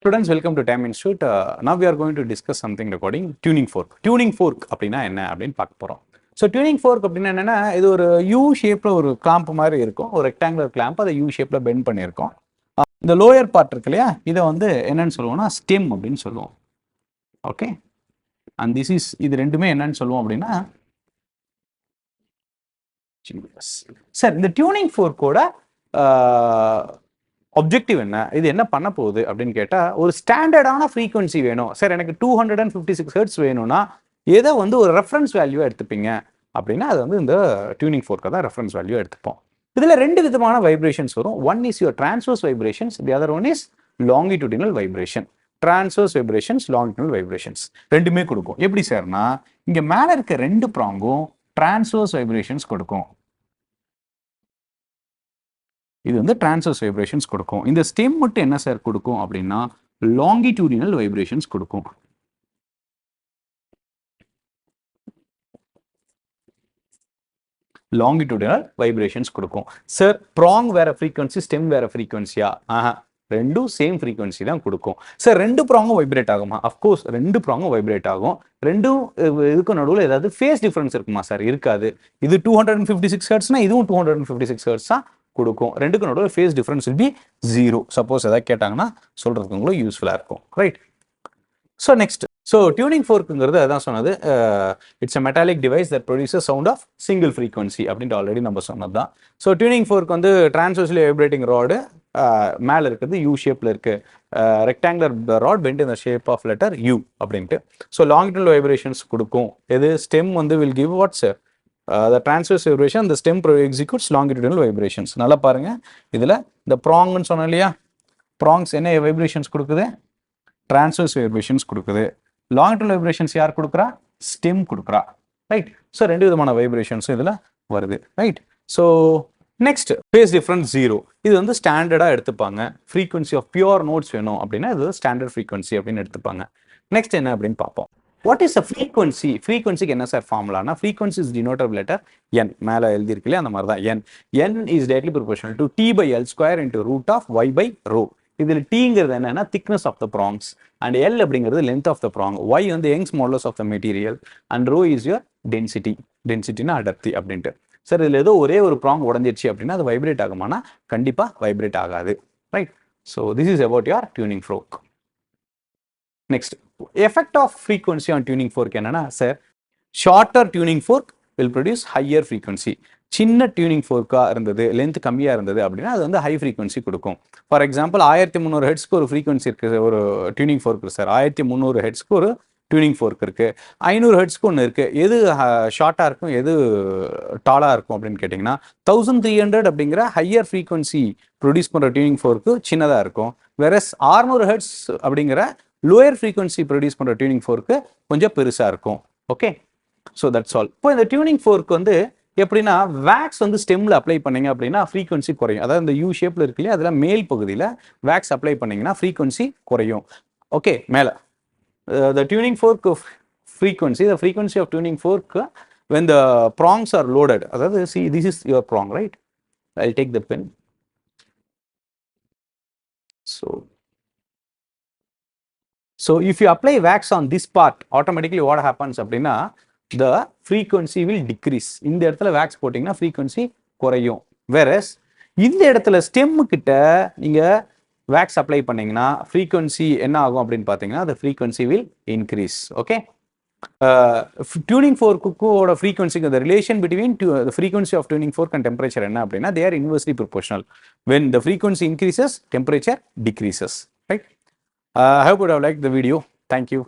Students, welcome to Time Institute. Now we are going to discuss something regarding tuning fork. Tuning fork அப்படினா என்ன அப்படினு பார்க்க போறோம். So tuning fork அப்படினா என்னன்னா இது ஒரு U ஷேப்ல ஒரு clamp மாதிரி இருக்கும். ஒரு rectangular clamp அதை U ஷேப்ல bend பண்ணியிருக்கோம். இந்த lower part இருக்கு இல்லையா இதை வந்து என்னன்னு சொல்லுவோம்னா stem அப்படின்னு சொல்லுவோம். ஓகே. And this is இது ரெண்டுமே என்னன்னு சொல்லுவோம் அப்படின்னா சார் இந்த tuning fork-ஓட objective என்ன இது என்ன பண்ண போகுது அப்படின்னு கேட்டா ஒரு ஸ்டாண்டர்டான ஃப்ரீக்வன்சி வேணும் சார் எனக்கு 256 ஹெர்ட்ஸ் வேணும்னா எதை வந்து ஒரு ரெஃபரன்ஸ் வேல்யூ எடுத்துப்பீங்க அப்படின்னா அது வந்து இந்த டியூனிங் ஃபோர்க்கை தான் ரெஃபரன்ஸ் வேல்யூ எடுத்துப்போம். இதுல ரெண்டு விதமான வைப்ரேஷன்ஸ் வரும். One is your transverse vibrations, the other one is longitudinal vibration. Transverse vibrations, longitudinal vibrations ரெண்டுமே கொடுக்கும். எப்படி சார்னா இங்க மேல இருக்க ரெண்டு ப்ராங்கும் டிரான்ஸ்வர்ஸ் வைப்ரேஷன்ஸ் கொடுக்கும். இது வந்து டிரான்ஸ்வர்ஸ் வைப்ரேஷன்ஸ் கொடுக்கும். இந்த ஸ்டெம் மட்டும் என்ன சார் கொடுக்கும் அப்படின்னா லாங்கிடியூடினல் வைப்ரேஷன்ஸ் கொடுக்கும். லாங்கிடியூடினல் வைப்ரேஷன்ஸ் கொடுக்கும். சார் ப்ராங் வேற ஃப்ரீக்வன்சி, ஸ்டெம் வேற ஃப்ரீக்வன்சியா? ரெண்டும் சேம் ஃப்ரீக்வன்சி தான் கொடுக்கும். சார் ரெண்டு ப்ராங்கும் வைப்ரேட் ஆகுமா? அஃப்கோர்ஸ் ரெண்டு ப்ராங்கும் வைப்ரேட் ஆகும். ரெண்டும் இதுக்கு நடுவில் ஏதாவது ஃபேஸ் டிஃபரன்ஸ் இருக்குமா சார்? இருக்காது. இது 256 ஹெர்ட்ஸ்னா இதுவும் 256 ஹெர்ட்ஸ் தான் கொடுக்கும். ரெண்டுக்கு நடுவில் phase difference will be 0. Suppose எதாவது கேட்டாங்கன்னா சொல்றதுக்கு உங்களுக்கு யூஸ்ஃபுல்லாக இருக்கும். Right. So next, so tuning ஃபோர்க்குங்கிறது அதான் சொன்னது. It's a metallic device that produces sound of single frequency அப்படின்ட்டு ஆல்ரெடி நம்ம சொன்னது தான். ஸோ டியூனிங் ஃபோர்க் வந்து டிரான்ஸ்வர்ஸ்லி வைப்ரேட்டிங் ராடு மேலே இருக்கிறது யூ ஷேப்பில் இருக்கு. Rectangular rod bent in the shape of letter U அப்படின்ட்டு. ஸோ லாங்கிடியூடினல் வைப்ரேஷன்ஸ் கொடுக்கும். எது ஸ்டெம் வந்து will give what's the transverse vibration, the stem executes longitudinal vibrations. நல்லா பாருங்க, இதுல இந்த ப்ராங்னு சொன்னோம் இல்லையா, ப்ராங்ஸ் என்ன வைப்ரேஷன்ஸ் கொடுக்குது? டிரான்ஸ்வர்ஸ் வைப்ரேஷன்ஸ் கொடுக்குது. லாங்கிடியூடினல் வைப்ரேஷன்ஸ் யார் கொடுக்குறா? ஸ்டெம் கொடுக்குறா. ரைட். ஸோ ரெண்டு விதமான வைப்ரேஷன்ஸ் இதுல வருது. Right. So next, face difference 0. இது வந்து ஸ்டாண்டர்டாக எடுத்துப்பாங்க. ஃப்ரீக்வன்சி ஆஃப் பியூர் நோட்ஸ் வேணும் அப்படின்னா இது ஸ்டாண்டர்ட் ஃப்ரீக்வன்சி அப்படின்னு எடுத்துப்பாங்க. நெக்ஸ்ட் என்ன அப்படின்னு பார்ப்போம். What is a frequency? Frequency என்ன sir ஃபார்முலானா frequency is denoted letter n. மேல எழுதி இருக்கு இல்லையா அந்த மாதிரி தான் n. n is directly proportional to t by l square into root of y by rho. இதில் tங்கிறது என்னன்னா thickness of the prongs and l அப்படிங்கிறது length of the prong. y வந்து Young's modulus of the material and rho is your density. டென்சிட்டினா அடர்த்தி அப்படின்ட்டு. Sir இதில் ஏதோ ஒரே ஒரு ப்ராங் உடஞ்சிருச்சு அப்படின்னா அது வைப்ரேட் ஆகுமானா கண்டிப்பா வைப்ரேட் ஆகாது. Right. So this is about your tuning fork. Next, effect of frequency on tuning fork என்னன்னா sir shorter tuning fork will produce higher frequency. சின்ன tuning fork-ஆ இருந்தது, லென்த் கம்மியா இருந்தது அப்படின்னா அது வந்து ஹை ஃப்ரீக்வன்சி கொடுக்கும். ஃபார் எக்ஸாம்பிள் 1300 ஹெர்ட்ஸ்க்கு ஒரு ஃப்ரீக்வன்சி இருக்கு, ஒரு டியூனிங் ஃபோர்க் இருக்கு சார். 1300 ஹெர்ட்ஸ்க்கு ஒரு டியூனிங் ஃபோர்க் இருக்கு. 500 ஹெர்ட்ஸ்க்கு ஒன்று இருக்கு. எது ஷார்ட்டாக இருக்கும், எது டாலாக இருக்கும் அப்படின்னு கேட்டிங்கன்னா 1300 அப்படிங்கிற ஹையர் ஃப்ரீக்வன்சி ப்ரொடியூஸ் பண்ணுற டியூனிங் ஃபோர்க்கு சின்னதாக இருக்கும். வெரஸ் 600 ஹெர்ட்ஸ் அப்படிங்கிற லோயர் ஃப்ரீக்வன்சி ப்ரொடியூஸ் பண்ணுற டியூனிங் ஃபோர்க்கு கொஞ்சம் பெருசாக இருக்கும். ஓகே. So that's all. இப்போ இந்த டியூனிங் ஃபோர்க் வந்து எப்படின்னா வேக்ஸ் வந்து ஸ்டெம்மில் அப்ளை பண்ணீங்க அப்படின்னா ஃப்ரீக்வன்சி குறையும். அதாவது இந்த யூ ஷேப்பில் இருக்கு இல்லையா அதில் மேல் பகுதியில் வேக்ஸ் அப்ளை பண்ணீங்கன்னா ஃப்ரீக்வன்சி குறையும். ஓகே. மேலே the tuning fork of frequency, the frequency of tuning fork when the prongs are loaded. அதாவது see, this is your prong, right? I'll take the pen. So if you apply wax on this part, automatically what happens அப்படின்னா the frequency will decrease. இந்த இடத்துல wax போட்டிங்கன்னா frequency குறையும். Whereas இந்த இடத்துல stem கிட்ட நீங்க wax apply பண்ணீங்கன்னா frequency என்ன ஆகும் அப்படின்னு பார்த்தீங்கன்னா the frequency will increase. Okay. Tuning fork-ஓட frequency, the relation between the frequency of tuning fork and temperature என்ன அப்படின்னா they are inversely proportional. When the frequency increases, temperature decreases. Right. I hope you have liked the video. Thank you.